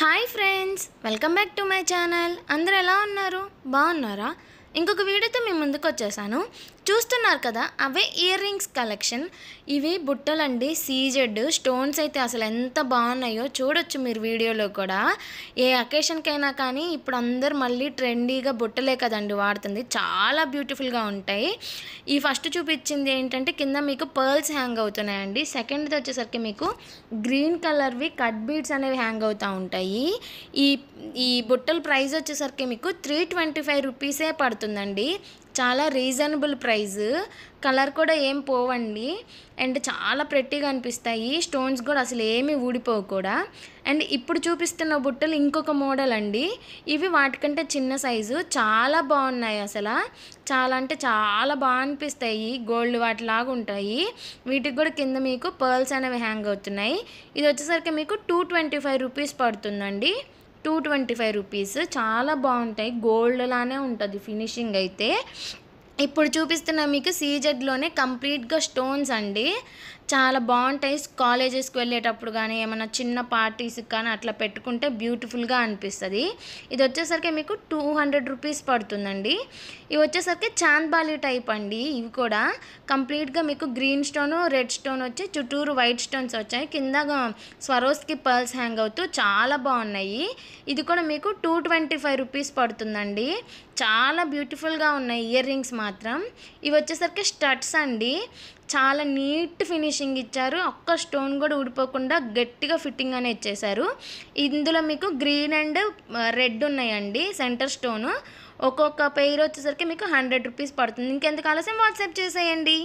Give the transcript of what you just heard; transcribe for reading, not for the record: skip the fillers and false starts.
Hi friends, welcome back to my channel. అందరూ ఎలా ఉన్నారు? బాగున్నారా? ఇంకొక వీడియోతో మీ ముందుకు వచ్చేసాను. చూస్తున్నారు కదా, అవే ఇయర్ రింగ్స్ కలెక్షన్. ఇవి బుట్టలండి, సీజెడ్ స్టోన్స్ అయితే అసలు ఎంత బాగున్నాయో చూడొచ్చు మీరు వీడియోలో కూడా. ఏ అకేషన్కైనా కానీ ఇప్పుడు అందరు మళ్ళీ ట్రెండీగా బుట్టలే కదండి వాడుతుంది, చాలా బ్యూటిఫుల్గా ఉంటాయి. ఈ ఫస్ట్ చూపించింది ఏంటంటే కింద మీకు పర్ల్స్ హ్యాంగ్ అవుతున్నాయండి. సెకండ్ది వచ్చేసరికి మీకు గ్రీన్ కలర్వి కట్ బీడ్స్ అనేవి హ్యాంగ్ అవుతూ ఉంటాయి. ఈ ఈ బుట్టల ప్రైస్ వచ్చేసరికి మీకు 325 రూపీసే పడుతుందండి. చాలా రీజనబుల్ ప్రైస్. కలర్ కూడా ఏం పోవండి, అండ్ చాలా ప్రెట్టీగా అనిపిస్తాయి. స్టోన్స్ కూడా అసలు ఏమీ ఊడిపోవు కూడా. అండ్ ఇప్పుడు చూపిస్తున్న బుట్టలు ఇంకొక మోడల్ అండి. ఇవి వాటికంటే చిన్న సైజు, చాలా బాగున్నాయి. అసలు చాలా అంటే చాలా బాగా అనిపిస్తాయి, గోల్డ్ వాటిలాగా ఉంటాయి. వీటికి కూడా కింద మీకు పర్ల్స్ అనేవి హ్యాంగ్ అవుతున్నాయి. ఇది వచ్చేసరికి మీకు 225 రూపీస్ పడుతుందండి. 225 రూపీస్. చాలా బాగుంటాయి, గోల్డ్ లానే ఉంటుంది ఫినిషింగ్ అయితే. ఇప్పుడు చూపిస్తున్న మీకు సీజెడ్లోనే కంప్లీట్గా స్టోన్స్ అండి. చాలా బాగుంటాయి. కాలేజెస్కి వెళ్ళేటప్పుడు కానీ ఏమైనా చిన్న పార్టీస్కి కానీ అట్లా పెట్టుకుంటే బ్యూటిఫుల్గా అనిపిస్తుంది. ఇది వచ్చేసరికి మీకు 200 రూపీస్ పడుతుందండి. ఇవి వచ్చేసరికి చాంద్బాలి టైప్ అండి. ఇవి కూడా కంప్లీట్గా మీకు గ్రీన్ స్టోన్, రెడ్ స్టోన్ వచ్చి చుట్టూరు వైట్ స్టోన్స్ వచ్చాయి. కింద స్వరోస్కి పర్ల్స్ హ్యాంగ్ అవుతూ చాలా బాగున్నాయి. ఇది కూడా మీకు 225 రూపీస్ పడుతుందండి. చాలా బ్యూటిఫుల్గా ఉన్నాయి ఇయర్ రింగ్స్ మాత్రం. ఇవి వచ్చేసరికి స్టడ్స్ అండి. చాలా నీట్ ఫినిషింగ్ ఇచ్చారు. ఒక్క స్టోన్ కూడా ఊడిపోకుండా గట్టిగా ఫిట్టింగ్ అనే ఇచ్చేసారు. ఇందులో మీకు గ్రీన్ అండ్ రెడ్ ఉన్నాయండి సెంటర్ స్టోను. ఒక్కొక్క పెయిర్ వచ్చేసరికి మీకు 100 రూపీస్ పడుతుంది. ఇంకెందుకు ఆలస్యం, వాట్సాప్ చేసేయండి.